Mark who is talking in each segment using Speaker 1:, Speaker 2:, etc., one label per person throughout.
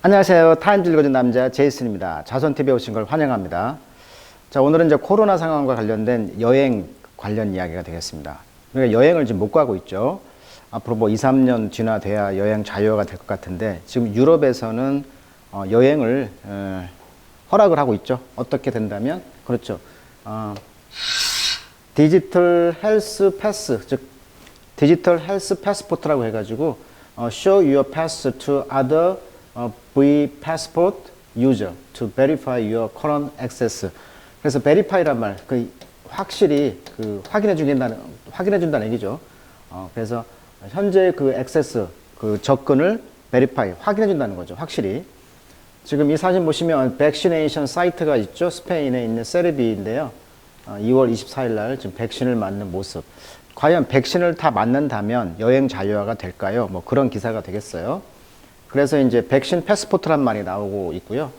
Speaker 1: 안녕하세요. 타임즈 읽어준 남자 제이슨입니다. 자선TV에 오신 걸 환영합니다. 자, 오늘은 이제 코로나 상황과 관련된 여행 관련 이야기가 되겠습니다. 우리가 여행을 지금 못 가고 있죠. 앞으로 뭐 2, 3년 뒤나 돼야 여행 자유화가 될 것 같은데 지금 유럽에서는 여행을 허락을 하고 있죠. 어떻게 된다면? 그렇죠. 디지털 헬스 패스, 즉 디지털 헬스 패스포트라고 해가지고 show your pass to other V-passport user to verify your current access. 그래서 verify란 말, 확실히 확인해 준다는 얘기죠. 그래서 현재 access, 접근을 verify, 확인해 준다는 거죠. 확실히. 지금 이 사진 보시면 백시네이션 사이트가 있죠. 스페인에 있는 세르비인데요. 2월 24일 날 지금 백신을 맞는 모습. 과연 백신을 다 맞는다면 여행 자유화가 될까요? 뭐 그런 기사가 되겠어요. 그래서 이제 백신 패스포트란 말이 나오고 있고요.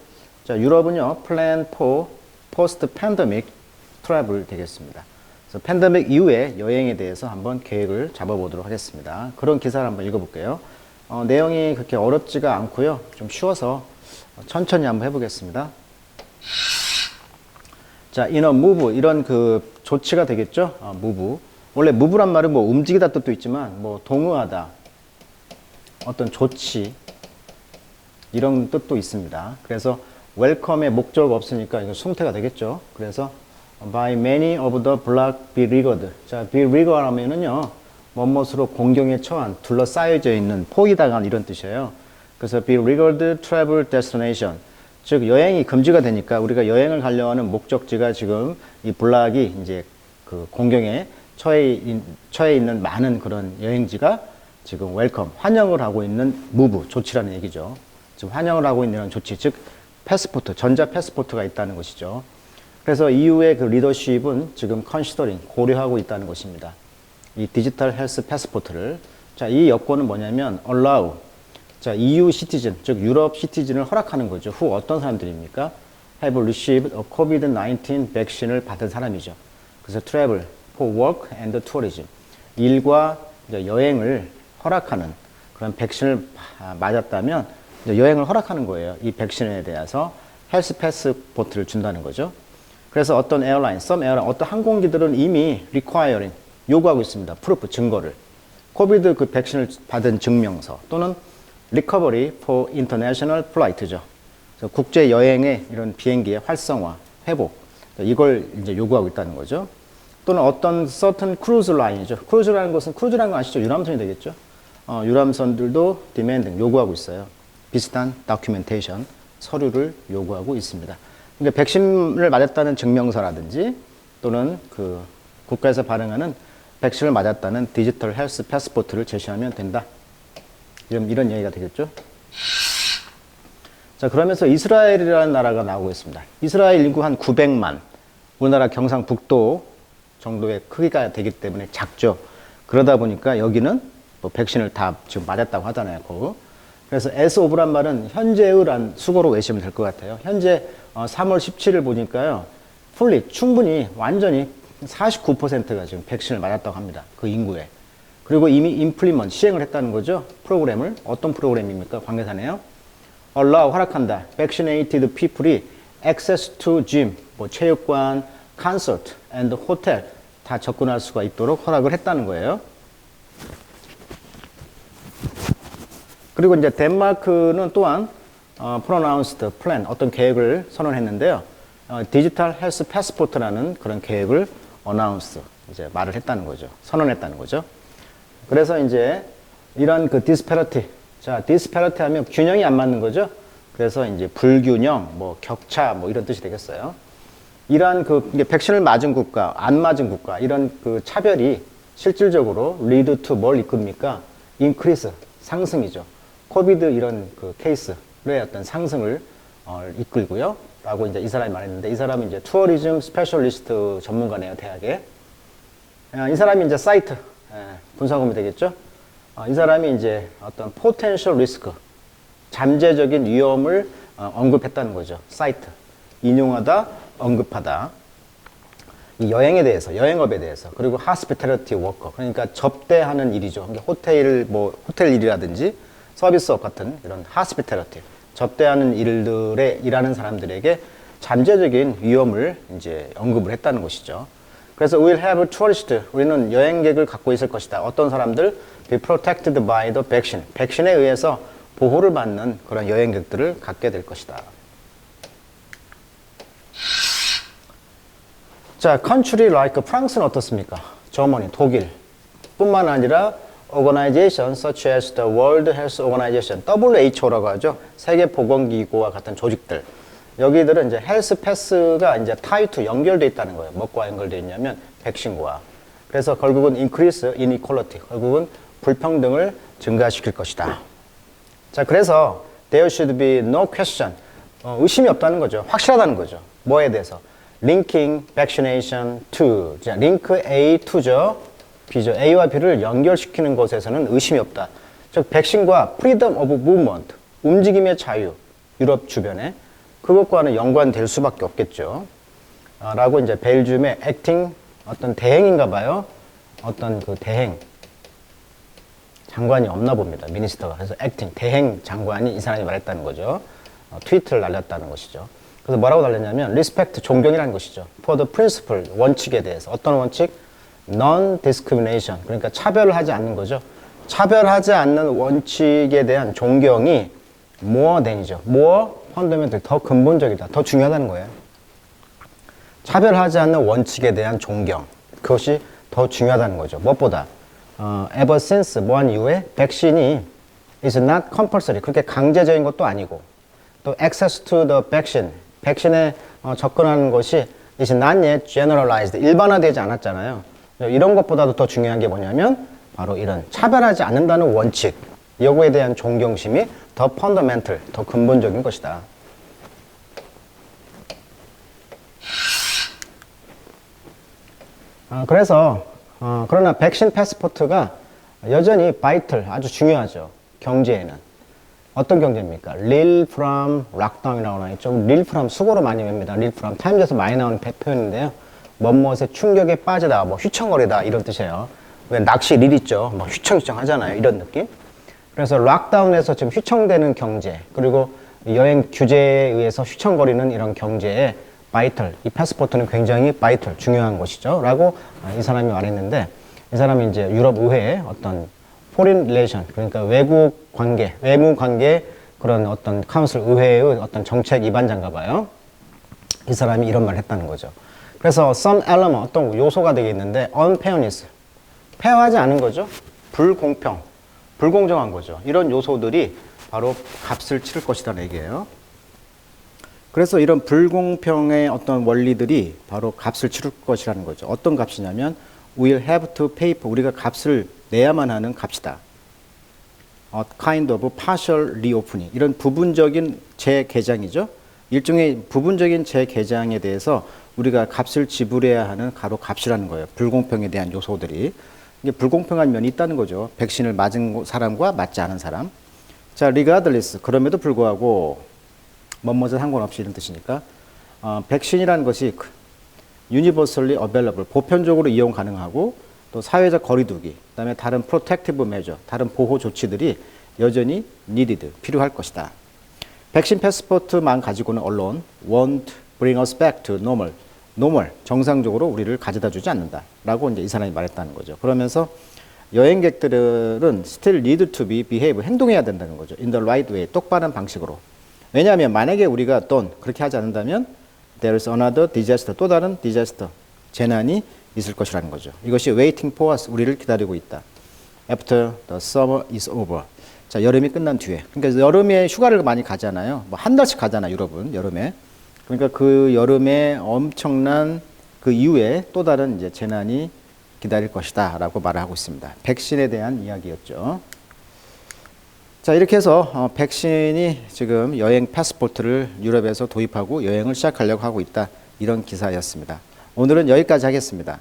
Speaker 1: 자, 유럽은요, plan for post pandemic travel 되겠습니다. 그래서 팬데믹 이후에 여행에 대해서 한번 계획을 잡아보도록 하겠습니다. 그런 기사를 한번 읽어볼게요. 내용이 그렇게 어렵지가 않고요. 좀 쉬워서 천천히 한번 해보겠습니다. 자, in a move 이런 조치가 되겠죠. move. 원래 move란 말은 뭐 움직이다 뜻도 있지만 뭐 동의하다, 어떤 조치 이런 뜻도 있습니다. 그래서 웰컴의 목적 없으니까 이거 숭태가 되겠죠. 그래서 by many of the block beleaguered. 자, beleaguered 하면은요, 멋멋으로 공경에 처한, 둘러싸여져 있는, 포위당한 이런 뜻이에요. 그래서 beleaguered travel destination. 즉 여행이 금지가 되니까 우리가 여행을 가려 하는 목적지가 지금 이 블락이 이제 공경에 처해 있는 많은 그런 여행지가 지금 웰컴, 환영을 하고 있는 무브, 조치라는 얘기죠. 지금 환영을 하고 있는 조치, 즉 패스포트, 전자 패스포트가 있다는 것이죠. 그래서 EU의 리더십은 지금 컨시더링, 고려하고 있다는 것입니다. 이 디지털 헬스 패스포트를. 자, 이 여건은 뭐냐면 allow. 자, EU 시티즌, 즉 유럽 시티즌을 허락하는 거죠. 후 어떤 사람들입니까? have received a COVID-19 백신을 받은 사람이죠. 그래서 travel for work and tourism. 일과 여행을 허락하는 그런 백신을 맞았다면 여행을 허락하는 거예요. 이 백신에 대해서 헬스 패스포트를 준다는 거죠. 그래서 어떤 에어라인, 어떤 항공기들은 이미 requiring, 요구하고 있습니다. 프루프, 증거를. 코비드 백신을 받은 증명서 또는 recovery for international flight죠. 그래서 국제 여행의 이런 비행기의 활성화, 회복, 이걸 이제 요구하고 있다는 거죠. 또는 어떤 certain cruise line이죠. 크루즈라는 거 아시죠? 유람선이 되겠죠. 유람선들도 demanding, 요구하고 있어요. 비슷한 documentation, 서류를 요구하고 있습니다. 그러니까 백신을 맞았다는 증명서라든지 또는 국가에서 발행하는 백신을 맞았다는 디지털 헬스 패스포트를 제시하면 된다. 이런 얘기가 되겠죠. 자, 그러면서 이스라엘이라는 나라가 나오고 있습니다. 이스라엘 인구 한 900만, 우리나라 경상북도 정도의 크기가 되기 때문에 작죠. 그러다 보니까 여기는 뭐 백신을 다 지금 맞았다고 하잖아요. 그래서 as of란 말은 현재의란 수거로 외시면 될 것 같아요. 현재 3월 17일 보니까요, fully, 충분히, 완전히 49%가 지금 백신을 맞았다고 합니다. 그 인구에. 그리고 이미 implement, 시행을 했다는 거죠. 프로그램을. 어떤 프로그램입니까? 관계사네요. allow, 허락한다. vaccinated people이 access to gym, 뭐 체육관, concert and hotel 다 접근할 수가 있도록 허락을 했다는 거예요. 그리고 이제 덴마크는 또한 pronounced plan, 어떤 계획을 선언했는데요. 디지털 헬스 패스포트라는 그런 계획을 announce, 이제 말을 했다는 거죠. 선언했다는 거죠. 그래서 이제 이런 disparity, 자, disparity 하면 균형이 안 맞는 거죠. 그래서 이제 불균형, 뭐 격차, 뭐 이런 뜻이 되겠어요. 이러한 백신을 맞은 국가, 안 맞은 국가, 이런 차별이 실질적으로 lead to 뭘 이끕니까? increase, 상승이죠. 코비드 이런 케이스의 어떤 상승을 이끌고요. 라고 이제 이 사람이 말했는데, 이 사람은 이제 투어리즘 스페셜리스트 전문가네요, 대학에. 이 사람이 이제 사이트, 분사검이 되겠죠. 이 사람이 이제 어떤 potential risk, 잠재적인 위험을 언급했다는 거죠. 사이트. 인용하다, 언급하다. 이 여행에 대해서, 여행업에 대해서, 그리고 hospitality worker, 그러니까 접대하는 일이죠. 호텔 일이라든지 서비스업 같은 이런 hospitality, 접대하는 일들에 일하는 사람들에게 잠재적인 위험을 이제 언급을 했다는 것이죠. 그래서 we'll have tourists. 우리는 여행객을 갖고 있을 것이다. 어떤 사람들? be protected by the vaccine. 백신에 의해서 보호를 받는 그런 여행객들을 갖게 될 것이다. 자, country like 프랑스는 어떻습니까? 저머니, 독일 뿐만 아니라 organization such as the World Health Organization, WHO라고 하죠. 세계보건기구와 같은 조직들. 여기들은 이제 헬스 패스가 이제 타이투 연결되어 있다는 거예요. 뭐과 연결되어 있냐면 백신과. 그래서 결국은 increase inequality, 결국은 불평등을 증가시킬 것이다. 자, 그래서 there should be no question, 의심이 없다는 거죠. 확실하다는 거죠. 뭐에 대해서? linking vaccination to, 자, link A to죠. B죠. A와 B를 연결시키는 것에서는 의심이 없다. 즉, 백신과 freedom of movement, 움직임의 자유, 유럽 주변에 그것과는 연관될 수밖에 없겠죠. 라고 이제 벨gium의 acting 어떤 대행인가 봐요. 어떤 그 대행 장관이 없나 봅니다. 미니스터가. 그래서 acting 대행 장관이 이 사람이 말했다는 거죠. 트위트를 날렸다는 것이죠. 그래서 뭐라고 달렸냐면 respect 존경이라는 것이죠. for the principle 원칙에 대해서 어떤 원칙? non-discrimination 그러니까 차별을 하지 않는 거죠. 차별하지 않는 원칙에 대한 존경이 more than이죠. more fundamental 더 근본적이다. 더 중요하다는 거예요. 차별하지 않는 원칙에 대한 존경 그것이 더 중요하다는 거죠. 무엇보다 ever since 뭐한 이후에 백신이 is not compulsory 그렇게 강제적인 것도 아니고 또 access to the vaccine 백신에 접근하는 것이 is not yet generalized 일반화되지 않았잖아요. 이런 것보다도 더 중요한 게 뭐냐면 바로 이런 차별하지 않는다는 원칙 여기에 대한 존경심이 더 fundamental 더 근본적인 것이다. 그래서 그러나 백신 패스포트가 여전히 바이틀 아주 중요하죠. 경제에는 어떤 경제입니까? real from lockdown이라고 나있죠. real from 수고로 많이 뵙니다. real from 타임즈에서 많이 나오는 표현인데요. 뭐뭇의 충격에 빠지다, 뭐 휘청거리다 이런 뜻이에요. 왜 낚시 릴 있죠. 뭐 휘청휘청 하잖아요. 이런 느낌. 그래서 락다운에서 지금 휘청되는 경제 그리고 여행 규제에 의해서 휘청거리는 이런 경제에 바이털, 이 패스포트는 굉장히 바이털, 중요한 것이죠. 라고 이 사람이 말했는데 이 사람이 이제 유럽 의회의 어떤 foreign relation, 그러니까 외국 관계, 외무 관계 그런 어떤 카운슬 의회의 어떤 정책 위반자인가 봐요. 이 사람이 이런 말을 했다는 거죠. 그래서 some element, 어떤 요소가 되겠는데 unfairness, 페어하지 않은 거죠. 불공평, 불공정한 거죠. 이런 요소들이 바로 값을 치를 것이라는 얘기예요. 그래서 이런 불공평의 어떤 원리들이 바로 값을 치를 것이라는 거죠. 어떤 값이냐면 we'll have to pay for 우리가 값을 내야만 하는 값이다. A kind of partial reopening 이런 부분적인 재개장이죠. 일종의 부분적인 재개장에 대해서 우리가 값을 지불해야 하는 가로 값이라는 거예요. 불공평에 대한 요소들이 이게 불공평한 면이 있다는 거죠. 백신을 맞은 사람과 맞지 않은 사람. 자, regardless 그럼에도 불구하고 뭐뭐에 상관없이 이런 뜻이니까 백신이라는 것이 universally available 보편적으로 이용 가능하고 또 사회적 거리두기 그다음에 다른 protective measure 다른 보호 조치들이 여전히 needed 필요할 것이다. 백신 패스포트만 가지고는 언론 won't bring us back to normal 정상적으로 우리를 가져다 주지 않는다 라고 이제 이 사람이 말했다는 거죠. 그러면서 여행객들은 still need to be behave 행동해야 된다는 거죠. in the right way 똑바른 방식으로. 왜냐하면 만약에 우리가 또 그렇게 하지 않는다면 there is another disaster 또 다른 disaster 재난이 있을 것이라는 거죠. 이것이 waiting for us 우리를 기다리고 있다. after the summer is over 자 여름이 끝난 뒤에 그러니까 여름에 휴가를 많이 가잖아요. 뭐 한 달씩 가잖아 유럽은 여름에. 그러니까 그 여름에 엄청난 그 이후에 또 다른 이제 재난이 기다릴 것이다 라고 말을 하고 있습니다. 백신에 대한 이야기였죠. 자 이렇게 해서 백신이 지금 여행 패스포트를 유럽에서 도입하고 여행을 시작하려고 하고 있다 이런 기사였습니다. 오늘은 여기까지 하겠습니다.